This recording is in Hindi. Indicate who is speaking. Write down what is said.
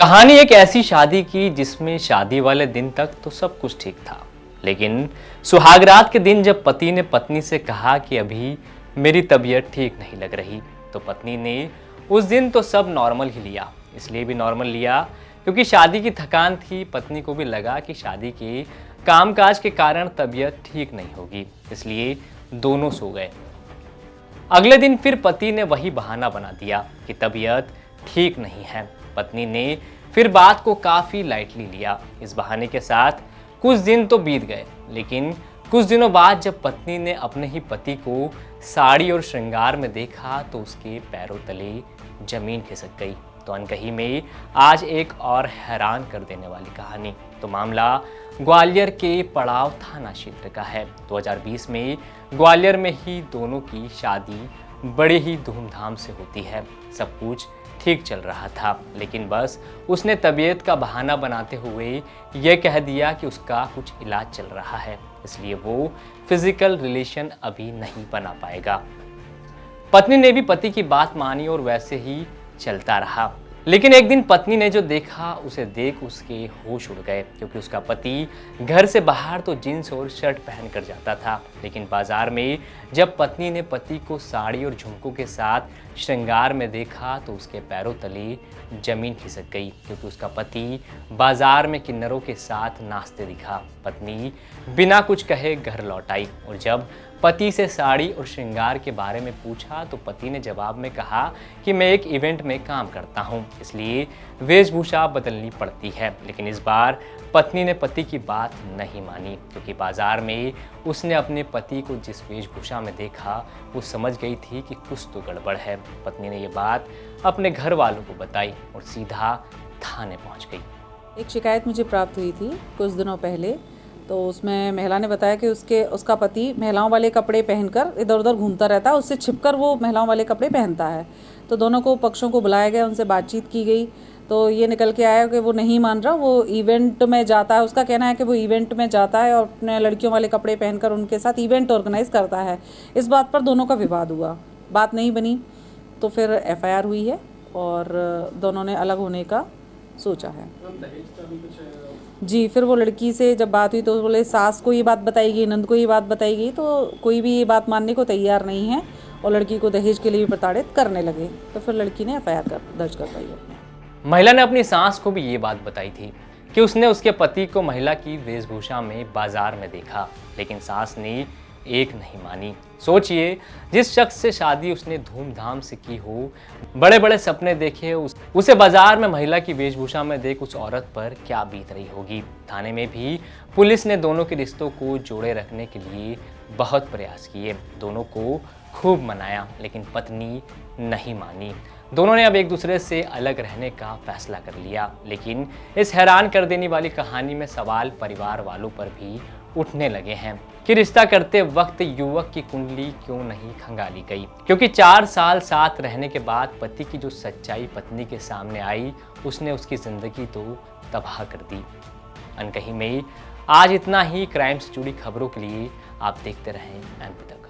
Speaker 1: कहानी एक ऐसी शादी की जिसमें शादी वाले दिन तक तो सब कुछ ठीक था, लेकिन सुहागरात के दिन जब पति ने पत्नी से कहा कि अभी मेरी तबीयत ठीक नहीं लग रही, तो पत्नी ने उस दिन तो सब नॉर्मल ही लिया। इसलिए भी नॉर्मल लिया क्योंकि शादी की थकान थी। पत्नी को भी लगा कि शादी के कामकाज के कारण तबीयत ठीक नहीं होगी, इसलिए दोनों सो गए। अगले दिन फिर पति ने वही बहाना बना दिया कि तबीयत ठीक नहीं है। पत्नी ने फिर बात को काफी लाइटली लिया। इस बहाने के साथ कुछ दिन तो बीत गए, लेकिन कुछ दिनों बाद जब पत्नी ने अपने ही पति को साड़ी और श्रृंगार में देखा तो उसके पैरों तले जमीन खिसक गई। तो अनकही में आज एक और हैरान कर देने वाली कहानी। तो मामला ग्वालियर के पड़ाव थाना क्षेत्र का है। 2020 में ग्वालियर में ही दोनों की शादी बड़ी ही धूमधाम से होती है। सब कुछ ठीक चल रहा था, लेकिन बस उसने तबीयत का बहाना बनाते हुए यह कह दिया कि उसका कुछ इलाज चल रहा है, इसलिए वो फिजिकल रिलेशन अभी नहीं बना पाएगा। पत्नी ने भी पति की बात मानी और वैसे ही चलता रहा। लेकिन एक दिन पत्नी ने जो देखा उसे देख उसके होश उड़ गए, क्योंकि उसका पति घर से बाहर तो जींस और शर्ट पहन कर जाता था, लेकिन बाजार में जब पत्नी ने पति को साड़ी और झुमकों के साथ श्रृंगार में देखा तो उसके पैरों तले जमीन खिसक गई, क्योंकि उसका पति बाजार में किन्नरों के साथ नाचते दिखा। पत्नी बिना कुछ कहे घर लौट आई और जब पति से साड़ी और श्रृंगार के बारे में पूछा तो पति ने जवाब में कहा कि मैं एक इवेंट में काम करता हूं, इसलिए वेशभूषा बदलनी पड़ती है। लेकिन इस बार पत्नी ने पति की बात नहीं मानी, क्योंकि बाजार में उसने अपने पति को जिस वेशभूषा में देखा वो समझ गई थी कि कुछ तो गड़बड़ है। पत्नी ने ये बात अपने घर वालों को बताई और सीधा थाने पहुंच गई।
Speaker 2: एक शिकायत मुझे प्राप्त हुई थी कुछ दिनों पहले। तो उसमें महिला ने बताया कि उसका पति महिलाओं वाले कपड़े पहनकर इधर उधर घूमता रहता है, उससे छिपकर वो महिलाओं वाले कपड़े पहनता है। तो दोनों को पक्षों को बुलाया गया, उनसे बातचीत की गई, तो ये निकल के आया कि वो नहीं मान रहा, वो इवेंट में जाता है। उसका कहना है कि वो इवेंट में जाता है और अपने लड़कियों वाले कपड़े पहनकर उनके साथ इवेंट ऑर्गेनाइज करता है। इस बात पर दोनों का विवाद हुआ, बात नहीं बनी, तो फिर FIR हुई है और दोनों ने अलग होने का सोचा है। जी, फिर वो लड़की से जब बात हुई तो बोले सास को ये बात बताई गई, नंद को ये बात बताई गई, तो कोई भी ये बात मानने को तैयार नहीं है और लड़की को दहेज के लिए भी प्रताड़ित करने लगे। तो फिर लड़की ने FIR दर्ज करवाई अपने।
Speaker 1: महिला ने अपनी सास को भी ये बात बताई थी कि उसने उसके पति को महिला की वेशभूषा में बाजार में देखा, लेकिन सास ने एक नहीं मानी। सोचिए, जिस शख्स से शादी उसने धूमधाम से की हो, बड़े बड़े सपने देखे, उसे बाजार में महिला की वेशभूषा में देख उस औरत पर क्या बीत रही होगी। थाने में भी पुलिस ने दोनों के रिश्तों को जोड़े रखने के लिए बहुत प्रयास किए, दोनों को खूब मनाया, लेकिन पत्नी नहीं मानी। दोनों ने अब एक दूसरे से अलग रहने का फैसला कर लिया। लेकिन इस हैरान कर देने वाली कहानी में सवाल परिवार वालों पर भी उठने लगे हैं कि रिश्ता करते वक्त युवक की कुंडली क्यों नहीं खंगाली गई, क्योंकि 4 साल साथ रहने के बाद पति की जो सच्चाई पत्नी के सामने आई उसने उसकी जिंदगी तो तबाह कर दी। अनकही में आज इतना ही। क्राइम से जुड़ी खबरों के लिए आप देखते रहें MP तक।